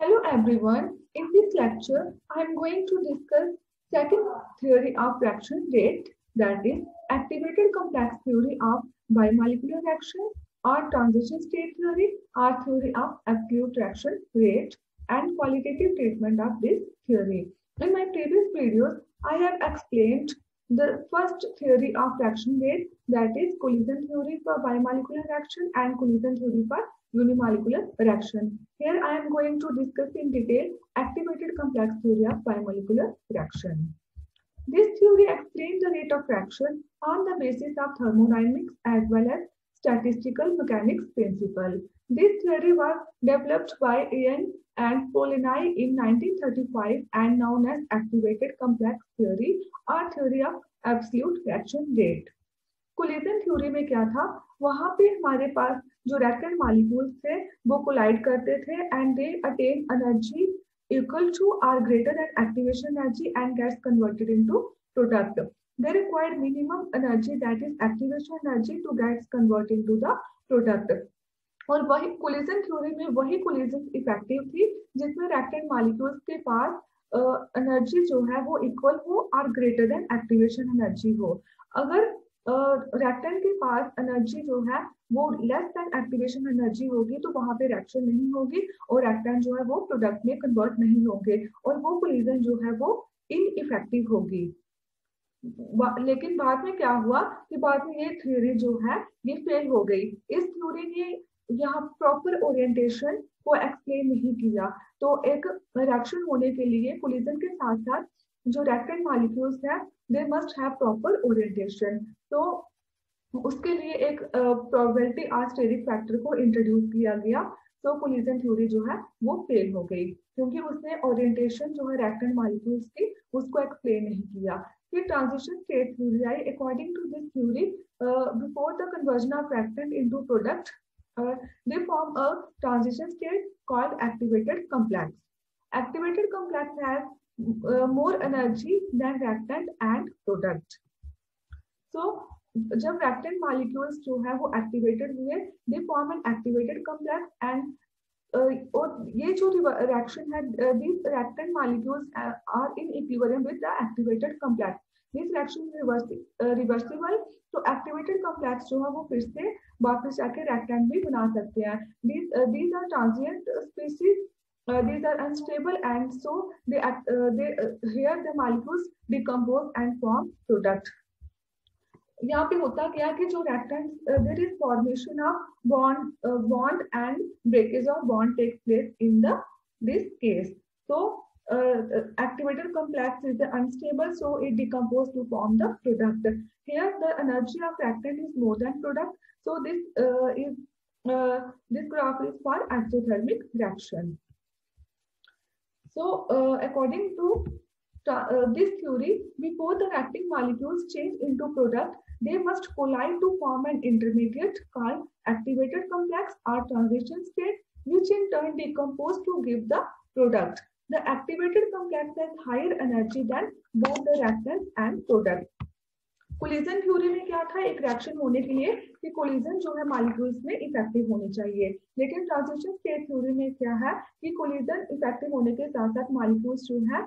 Hello everyone. In this lecture, I am going to discuss second theory of reaction rate, that is activated complex theory of biomolecular reaction or transition state theory or theory of acute reaction rate and qualitative treatment of this theory. In my previous videos, I have explained the first theory of reaction rate, that is collision theory for biomolecular reaction and collision theory for unimolecular reaction. Here I am going to discuss in detail activated complex theory of biomolecular reaction. This theory explains the rate of reaction on the basis of thermodynamics as well as statistical mechanics principle. This theory was developed by Ian and Polanyi in 1935 and known as activated complex theory or theory of absolute reaction rate. Collision theory में क्या था, वहां पे हमारे पास जो reactant molecules थे वो collide करते थे and they attain energy equal to or greater than activation energy and gets converted into product. They require minimum energy, that is activation energy, to get converted into the product. और वही collision theory में वही collision effective थी जिसमें reactant molecules के पास energy जो है वो इक्वल हो और ग्रेटर देन एक्टिवेशन एनर्जी हो. अगर reactant के पास एनर्जी जो है वो लेस देन एक्टिवेशन एनर्जी होगी तो वहां पे रिएक्शन नहीं होगी और reactant जो है वो प्रोडक्ट में कन्वर्ट नहीं होंगे और वो कोलिजन जो है वो इनइफेक्टिव होगी. लेकिन बाद में क्या हुआ कि बाद में ये थ्योरी जो है ये फेल हो गई. इस थ्योरी ने यहाँ प्रॉपर ओरिएंटेशन को एक्सप्लेन नहीं किया. तो एक रिएक्शन होने के लिए कोलिजन के साथ साथ जो reactant molecules है they must have proper orientation. तो उसके लिए एक probability और steric factor को इंट्रोड्यूस किया गया. तो कोलिजन थ्योरी जो है वो फेल हो गई क्योंकि उसने ओरिएंटेशन जो है reactant molecules की उसको एक्सप्लेन नहीं किया. फिर ट्रांजिशन स्टेट थ्योरी आई. According to this theory before the conversion of reactant into product they form a transition state called activated complex. Activated complex has more energy than reactant and product. So जब reactant molecules जो है वो activated हुए they form an activated complex and और ये जो reaction है these reactant molecules are in equilibrium with the activated complex. This reaction is reversible. तो activated complex जो है वो फिर से वापस जाके reactant भी बना सकते हैं. These are transient species. These are unstable and so here the molecules decompose and form product. यहाँ पे होता क्या है कि जो reactants there is formation of bond and breakage of bond takes place in this case. So activated complex is unstable, so it decomposes to form the product. Here the energy of reactant is more than product, so this graph is for exothermic reaction. So according to this theory, before the reacting molecules change into product, they must collide to form an intermediate called activated complex or transition state, which in turn decompose to give the product. The activated complex has higher energy than both the reactant and product. Collision theory में क्या था, एक reaction होने के लिए कि collision जो है मॉलिक्यूल्स में इफेक्टिव होनी चाहिए. लेकिन ट्रांजिशन स्टेट थ्योरी में क्या है कि कोलिजन इफेक्टिव होने के साथ साथ मॉलिक्यूल्स जो है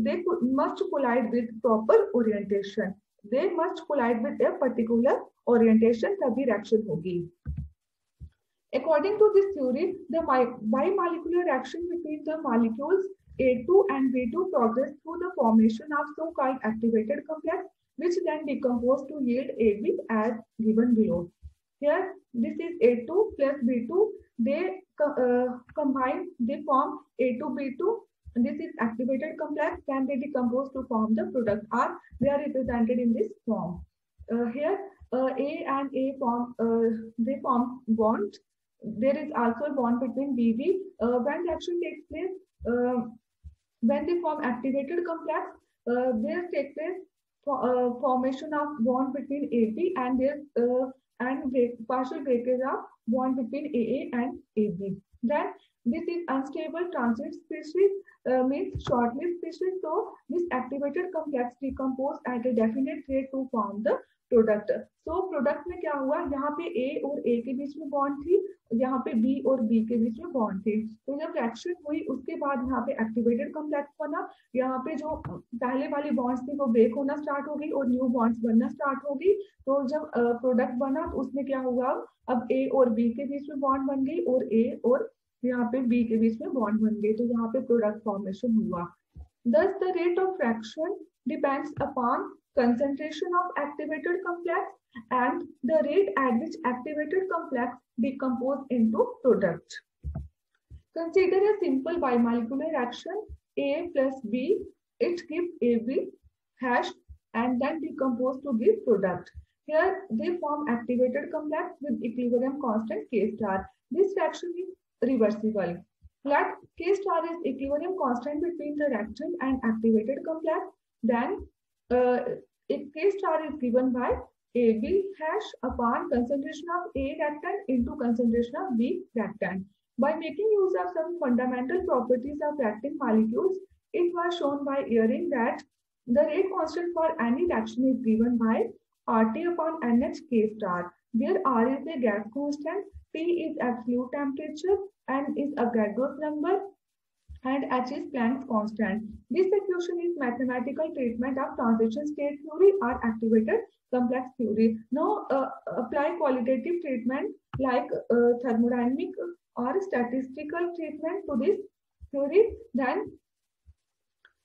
they must collide with proper orientation. They must collide with a particular orientation तभी reaction होगी. According to this theory, the bimolecular reaction between the molecules A2 and B2 progress through the formation of so-called activated complex, which then decompose to yield AB as given below. Here, this is A2 plus B2. They combine, they form A2B2. This is activated complex. Then they decompose to form the product, or they are represented in this form. Here, A and A form they form bond. There is also a bond between BB. When reaction takes place, when they form activated complex, there takes place formation of bond between AB and partial breakage of bond between AA and AB. Then this is unstable transient species, means short-lived species. So this activated complex decompose at a definite rate to form the product. So product में क्या हुआ, यहाँ पे ए और ए के बीच में bond थी, यहाँ पे बी और बी के बीच में बॉन्ड थी। तो जब रिएक्शन हुई उसके बाद यहाँ पे एक्टिवेटेड कॉम्प्लेक्स बना, यहाँ पे जो पहले वाली बॉन्ड्स थी वो ब्रेक होना स्टार्ट हो गई और न्यू बॉन्ड्स बनना स्टार्ट हो गई। तो जब प्रोडक्ट बना तो उसमें क्या हुआ, अब ए और बी के बीच में बॉन्ड बन गई और ए और यहाँ पे बी के बीच में बॉन्ड बन गई, तो यहाँ पे प्रोडक्ट फॉर्मेशन हुआ। Thus, the rate of reaction depends upon concentration of activated complex and the rate at which activated complex decompose into product. Consider a simple bimolecular reaction A plus B. It gives AB hash and then decompose to give product. Here they form activated complex with equilibrium constant K star. This reaction is reversible. Let K star is equilibrium constant between the reactant and activated complex. Then if K star is given by AB hash upon concentration of A reactant into concentration of B reactant. By making use of some fundamental properties of reacting molecules, it was shown by Eyring that the rate constant for any reaction is given by RT upon NH K star, where R is a gas constant, T is absolute temperature, N is Avogadro's number, and H is Planck's constant. This equation is mathematical treatment of transition state theory or activated complex theory. Now apply qualitative treatment like thermodynamic or statistical treatment to this theory. Then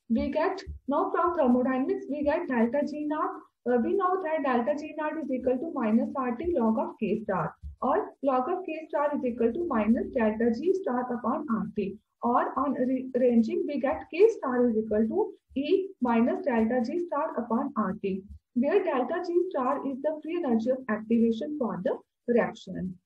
we get, now from thermodynamics we get delta G naught. We know that delta G naught is equal to minus RT log of K star, or log of K star is equal to minus delta G star upon RT. Or on rearranging we get K star is equal to E minus delta G star upon RT, where delta G star is the free energy of activation for the reaction.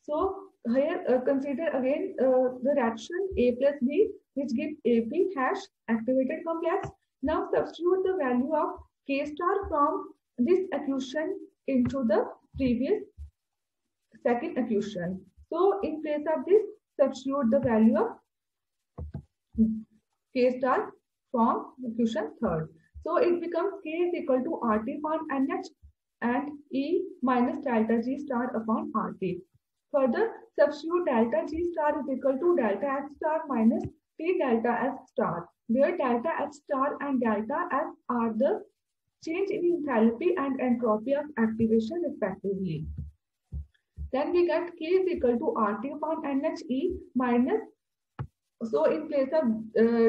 So here consider again the reaction A plus B, which gives AB hash activated complex. Now substitute the value of K star from this equation into the previous second equation. So in place of this, substitute the value of K star from equation third. So it becomes K is equal to RT upon NH and E minus delta G star upon RT. Further, substitute delta G star is equal to delta H star minus T delta S star, where delta H star and delta S are the change in enthalpy and entropy of activation respectively. Then we get K is equal to RT upon NHE minus, so in place of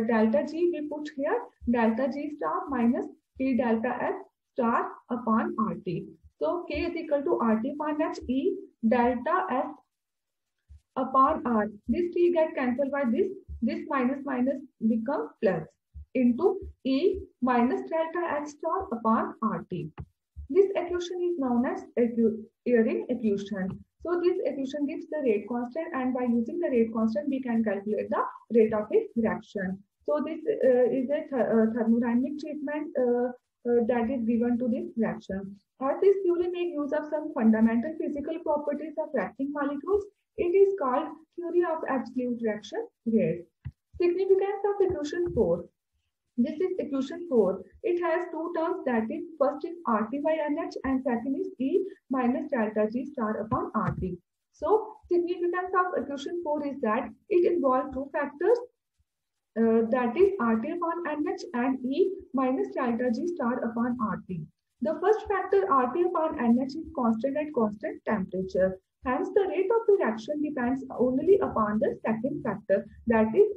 delta G we put here delta G star minus T delta S star upon RT. So K is equal to RT upon HE delta S upon R. This T get cancelled by this minus become plus into E minus delta H star upon RT. This equation is known as Eyring equation. So this equation gives the rate constant, and by using the rate constant we can calculate the rate of a reaction. So this is a thermodynamic treatment that is given to this reaction. As this theory makes use of some fundamental physical properties of reacting molecules, it is called theory of absolute reaction rate. Significance of equation 4. This is equation 4. It has two terms, that is first is RT by NH and second is E minus delta G star upon RT. So significance of equation 4 is that it involves two factors, that is RT upon NH and E minus delta G star upon RT. The first factor RT upon NH is constant at constant temperature. Hence the rate of the reaction depends only upon the second factor, that is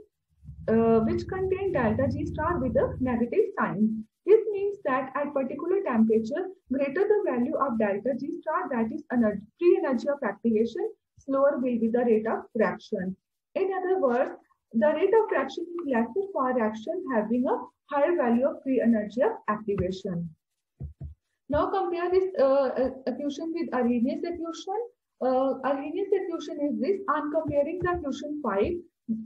which contain delta G star with a negative sign. This means that at particular temperature, greater the value of delta G star, that is free energy of activation, slower will be the rate of reaction. In other words, the rate of reaction is lesser for reaction having a higher value of free energy of activation. Now compare this equation with Arrhenius equation. Arrhenius equation is this. On comparing the equation 5,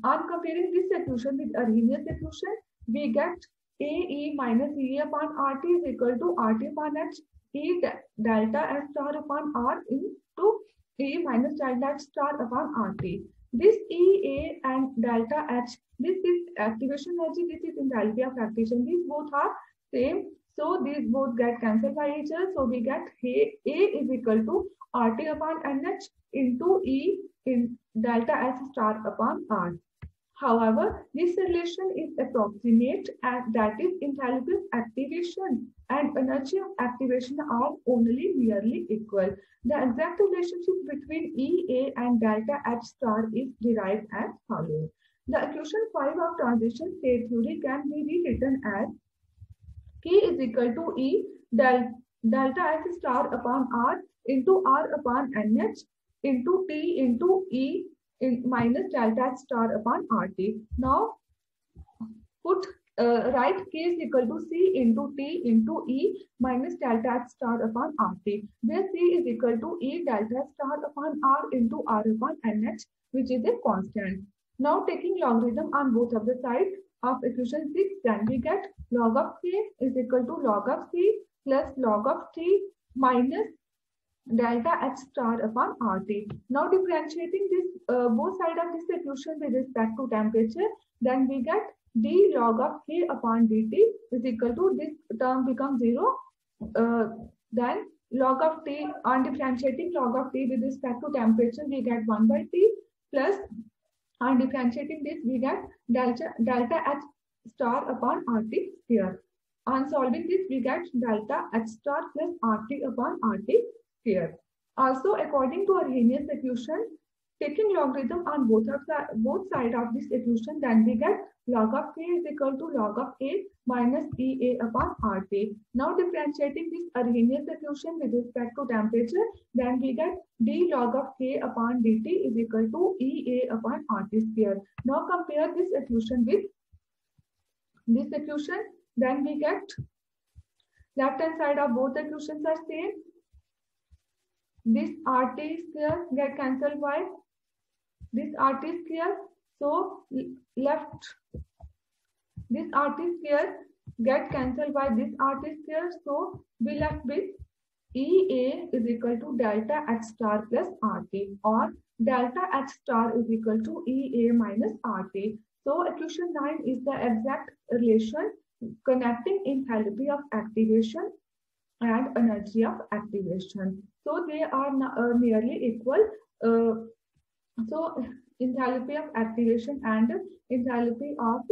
on comparing this equation with Arrhenius equation, we get AE minus E upon RT is equal to RT upon H E delta S star upon R into E minus delta H star upon RT. This E, A and delta H, this is activation energy, this is enthalpy of activation. These both are same. So these both get cancelled by each other. So we get A is equal to RT upon NH into E in delta S star upon R. However, this relation is approximate, and that is enthalpy of activation and energy of activation are only merely equal. The exact relationship between EA and delta H star is derived as follows. The equation 5 of transition state theory can be rewritten as K is equal to E delta H star upon R into R upon NH into T into E in minus delta H star upon RT. Now put write K is equal to C into T into E minus delta H star upon RT, where C is equal to E delta H star upon R into R upon NH, which is a constant. Now taking logarithm on both of the sides of equation 6, then we get log of K is equal to log of C plus log of T minus delta H star upon RT. Now differentiating this both sides of this equation with respect to temperature, then we get d log of K upon dt is equal to, this term becomes 0. Then log of T, on differentiating log of T with respect to temperature, we get 1 by T plus, on differentiating this, we get delta H star upon RT here. On solving this, we get delta H star plus RT upon RT here. Also, according to Arrhenius equation, taking logarithm on both sides of this equation, then we get log of K is equal to log of A minus EA upon RT. Now differentiating this Arrhenius equation with respect to temperature, then we get d log of K upon dt is equal to EA upon RT square. Now compare this equation with this equation, then we get left hand side of both equations are same. This RT square get cancelled by this RT square. So left, this RT square get cancelled by this RT square. So we left with EA is equal to delta H star plus RT, or delta H star is equal to EA minus RT. So equation 9 is the exact relation connecting enthalpy of activation and energy of activation. So they are nearly equal. So enthalpy of activation and enthalpy of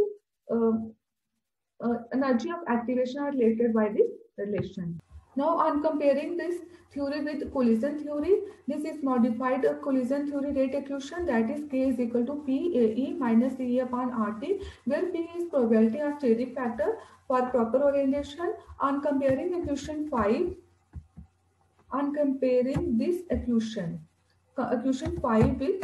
energy of activation are related by this relation. Now on comparing this theory with collision theory, this is modified collision theory rate equation, that is K is equal to PAE minus E upon RT, where P is probability of steric factor for proper orientation. On comparing equation 5, on comparing this equation 5 with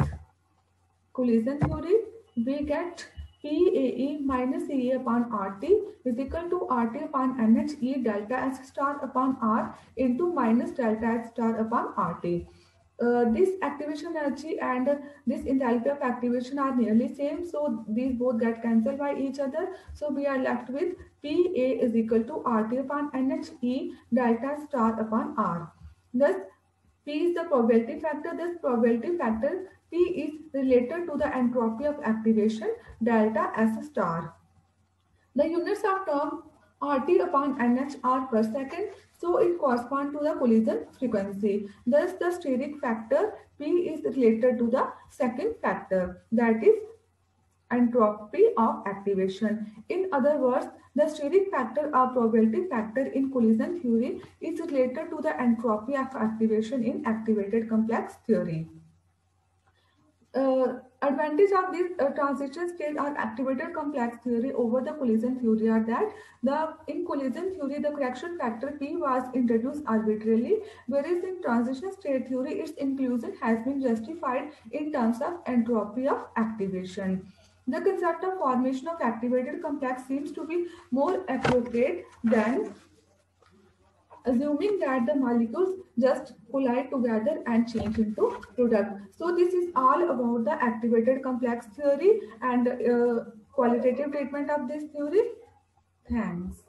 collision theory, we get PAE minus EA upon RT is equal to RT upon NH E delta S star upon R into minus delta S star upon RT. This activation energy and this enthalpy of activation are nearly same, so these both get cancelled by each other. So we are left with PA is equal to RT upon NH E delta star upon R. Thus, P is the probability factor. This probability factor P is related to the entropy of activation delta S star. The units of term RT upon NH are per second, so it corresponds to the collision frequency. Thus, the steric factor P is related to the second factor, that is entropy of activation. In other words, the steric factor or probability factor in collision theory is related to the entropy of activation in activated complex theory. Advantage of this transition state or activated complex theory over the collision theory are that in collision theory the correction factor P was introduced arbitrarily, whereas in transition state theory its inclusion has been justified in terms of entropy of activation. The concept of formation of activated complex seems to be more appropriate than assuming that the molecules just collide together and change into product. So this is all about the activated complex theory and qualitative treatment of this theory. Thanks.